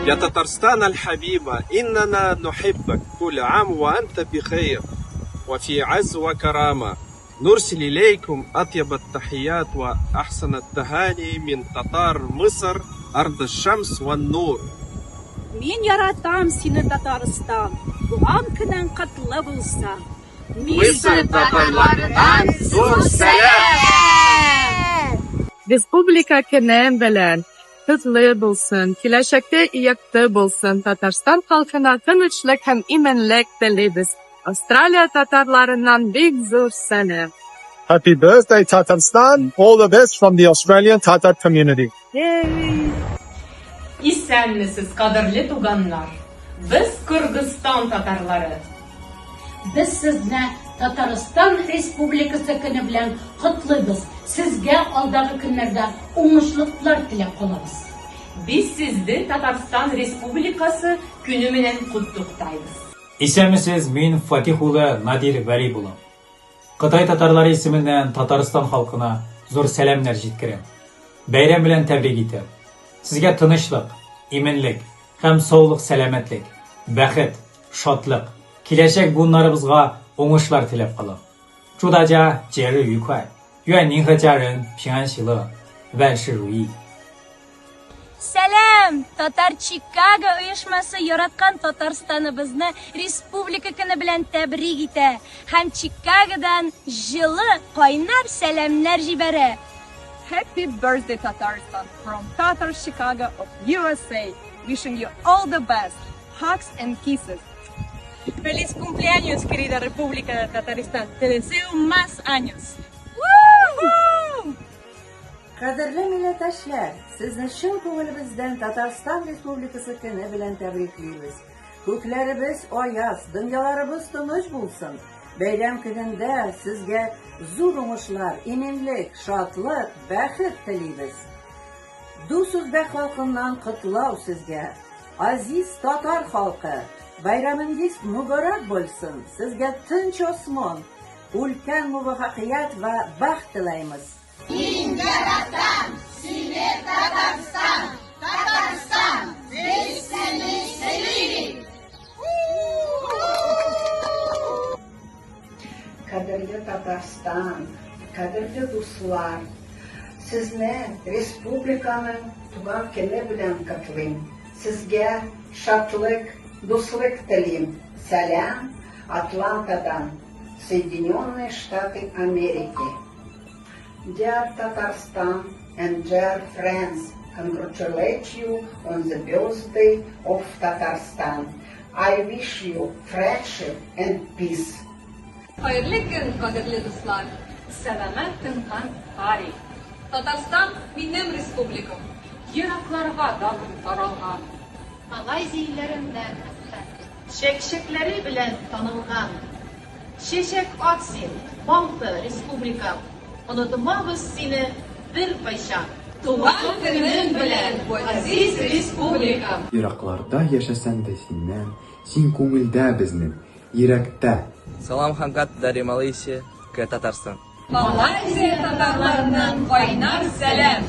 يا تترستان الحبيبة إننا نحبك كل عام وأنت بخير وفي عز وكرامة نرسل إليكم أطيب التحيات وأحسن التهاني من تتار مصر أرض الشمس والنور. Мен яратам сені Татарстан, туған күнің құтлы болса. Мысыр татарларынан зор сәлем! Республика көнен белән көтле булсын, киләчәктә иякты булсын. Татарстан халкына тынычлык һәм иманлык телибез. Австралия татарларынан бик зур сәлам. Happy birthday, Tatarstan! All the best from the Australian Tatar community. İsәнмесез, кадерле туганнар. Без Кыргызстан татарлары. Biz sizni Tatariston Respublikasi kuni bilan qutlaymiz. Sizga aldagi kunlarda o'ngishliklar tilab qolamiz. Biz sizni Tatariston Respublikasi kuni bilan qutlaqlaymiz. İsәнмесез, мин Фатих улы Надир Вәли булам. Кытай татарлары исеменнән Татарстан халкына зур сәламнар җиткерәм. Бәйрәм белән тәбрик итәм. Сезгә тынычлык, иманлык һәм саулык, сәламәтлек, бәхет, шатлык, киләчәк буыннарыбызга уңышлар теләп калам. 祝大家节日愉快，愿您和家人平安喜乐，万事如意。 Сәлам! Татар Чикаго оешмасы яраткан Татарстаныбызны республика көне белән тәбрик итә һәм Чикагодан җылы, кайнар сәламнар җибәрә. Happy birthday Tatarstan from Tatar Chicago of USA. Wishing you all the best. Hugs and kisses. Feliz cumpleaños, querida República de Tataristan. Te deseo más años. Qadrli millatdoshlar, sizni chin ko'nglimizdan Tatarston Respublikasi kuni bilan tabriklaymiz. Ko'klarimiz oyoz, dunyolarimiz tinch bo'lsin. Bayram kunida sizga zo'r o'ngishlar, iminlik, shodlik, baxt tilaymiz. Do'stuzbek xalqidan qutlov sizga. Aziz Tatar xalqi, bayramingiz muborak bo'lsin. Sizga tinch osmon, ulkan muvaffaqiyat va baxt tilaymiz. Yaratan, seni Tatarstan, Tatarstan, biz seni sevirik. Qadrli Tatarstan, qadrli do'stlar, sizni respublikaning tug'an kuni bilan qutlayman. Sizga shodlik, do'stlik tilayman. Salam Atlantadan, Соединенные Штаты Америки. Dear Tatarstan and dear friends, congratulate you on the birthday of Tatarstan. I wish you friendship and peace. Hayırlı gün kadirli dostlar. Selamet tinkan tarih. Tatarstan benim respublikam. Yiraklarga dağın taralgan. Malайзияләрендән Çekçekleri bilen tanılgan. Şeşek Aksin, Baltı Respublika. Unutmamız seni bir paşa. Tuğan günün bilen bu aziz respublika. Yiraklарда яшәсәң дә синнән, син күңелдә безнең, йөрәктә. Салам Хангат Дари Малайзия, Татарстан. Малайзия татарларından kaynar selam.